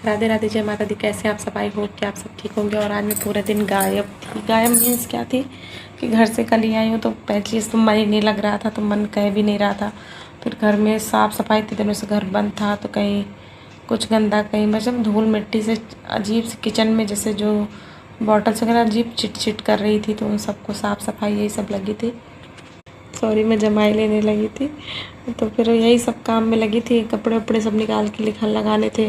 राधे राधे, जय माता दी। कैसे आप सब? आई होप कि आप सब ठीक होंगे। और आज मैं पूरे दिन गायब थी। गायब मीन्स क्या थी कि घर से कल ही आई हूँ, तो पहली चीज़ तो मन ही नहीं लग रहा था, तो मन कह भी नहीं रहा था। फिर घर में साफ़ सफाई, इतने दिनों से घर बंद था, तो कहीं कुछ गंदा, कहीं मतलब धूल मिट्टी से अजीब से किचन में जैसे जो बॉटल्स वगैरह अजीब चिट चिट कर रही थी, तो उन सबको साफ़ सफाई यही सब लगी थी। सॉरी, मैं जमाई लेने लगी थी, तो फिर यही सब काम में लगी थी। कपड़े वपड़े सब निकाल के लिखन लगाने थे,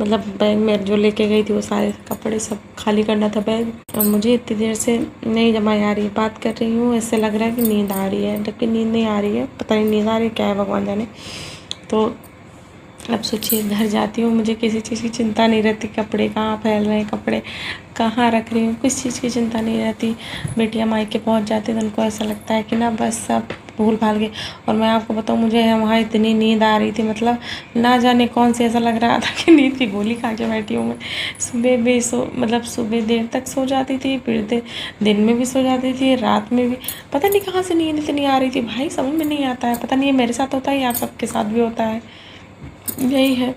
मतलब बैग में जो लेके गई थी वो सारे कपड़े सब खाली करना था बैग। और मुझे इतनी देर से नहीं जमाई आ रही है, बात कर रही हूँ, ऐसे लग रहा है कि नींद आ रही है, जबकि नींद नहीं आ रही है। पता नहीं नींद आ रही है क्या है, भगवान जाने। तो अब सोचिए, घर जाती हूँ, मुझे किसी चीज़ की चिंता नहीं रहती, कपड़े कहाँ फैल रहे हैं, कपड़े कहाँ रख रही हूँ, किस चीज़ की चिंता नहीं रहती। बेटियाँ मायके पहुँच जाती हैं तो उनको ऐसा लगता है कि ना बस सब भूल भाल गए। और मैं आपको बताऊँ, मुझे वहाँ इतनी नींद आ रही थी, मतलब ना जाने कौन सी, ऐसा लग रहा था कि नींद की गोली खा के बैठी हूँ मैं। सुबह भी मतलब सुबह देर तक सो जाती थी, फिर दिन में भी सो जाती थी, रात में भी। पता नहीं कहाँ से नींद इतनी आ रही थी भाई, समझ में नहीं आता है। पता नहीं ये मेरे साथ होता है या आप सबके साथ भी होता है, यही है।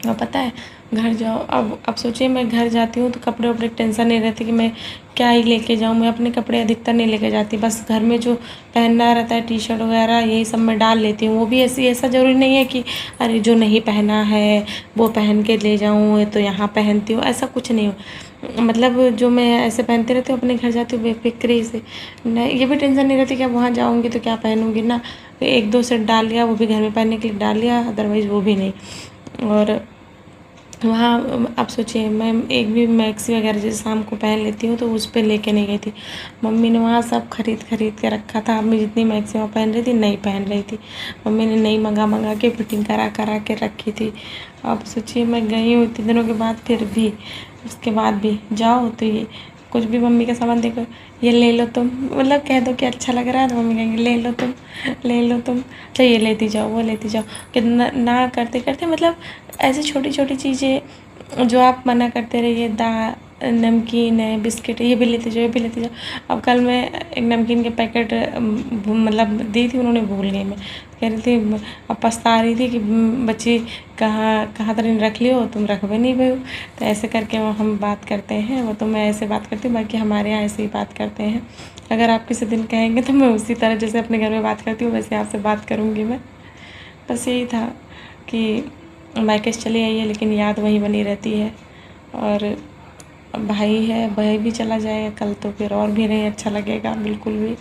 और पता है, घर जाओ, अब सोचिए मैं घर जाती हूँ तो कपड़े वपड़े टेंशन नहीं रहती कि मैं क्या ही लेके जाऊँ। मैं अपने कपड़े अधिकतर नहीं लेके जाती, बस घर में जो पहनना रहता है टी शर्ट वगैरह यही सब मैं डाल लेती हूँ। वो भी ऐसा ज़रूरी नहीं है कि अरे जो नहीं पहना है वो पहन के ले जाऊँ, तो यहाँ पहनती हूँ, ऐसा कुछ नहीं हो। मतलब जो मैं ऐसे पहनती रहती हूँ, अपने घर जाती हूँ बेफिक्री से, नहीं ये भी टेंशन नहीं रहती कि अब वहाँ जाऊँगी तो क्या पहनूँगी ना। एक दो सेट डाल लिया, वो भी घर में पहनने के लिए डाल लिया, अदरवाइज़ वो भी नहीं। और वहाँ आप सोचिए, मैं एक भी मैक्सी वगैरह जैसे शाम को पहन लेती हूँ तो उस पर लेके नहीं गई थी। मम्मी ने वहाँ सब खरीद के रखा था। मैं जितनी मैक्सी वहाँ पहन रही थी नहीं पहन रही थी, मम्मी ने नई मंगा के फिटिंग करा के रखी थी। अब सोचिए, मैं गई हूँ इतने दिनों के बाद, फिर भी उसके बाद भी जाओ तो ये कुछ भी मम्मी का सामान देखो, ये ले लो तुम, मतलब कह दो कि अच्छा लग रहा है तो मम्मी कहेंगे ले लो तुम, ले लो तुम, तो ये लेती जाओ, वो लेती जाओ। कि ना करते करते, मतलब ऐसी छोटी छोटी चीज़ें जो आप मना करते रहिए, नमकीन है, बिस्किट है, ये भी लेते जाओ, ये भी लेते जाओ। अब कल मैं एक नमकीन के पैकेट मतलब दी थी, उन्होंने भूल गई। मैं कह रही थी, अब पछता रही थी कि बच्ची कहाँ तरह रख लियो, तुम रखबे नहीं भाई। तो ऐसे करके वो हम बात करते हैं, वो तो मैं ऐसे बात करती हूँ, बाकी हमारे यहाँ ऐसे ही बात करते हैं। अगर आप किसी दिन कहेंगे तो मैं उसी तरह जैसे अपने घर में बात करती हूँ वैसे आपसे बात करूँगी मैं। बस यही था कि मायके से चली आई है लेकिन याद वहीं बनी रहती है। और भाई है, भाई भी चला जाएगा कल तो फिर और भी नहीं अच्छा लगेगा बिल्कुल भी।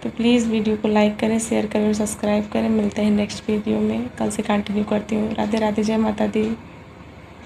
तो प्लीज़ वीडियो को लाइक करें, शेयर करें और सब्सक्राइब करें। मिलते हैं नेक्स्ट वीडियो में, कल से कंटिन्यू करती हूँ। राधे राधे, जय माता दी।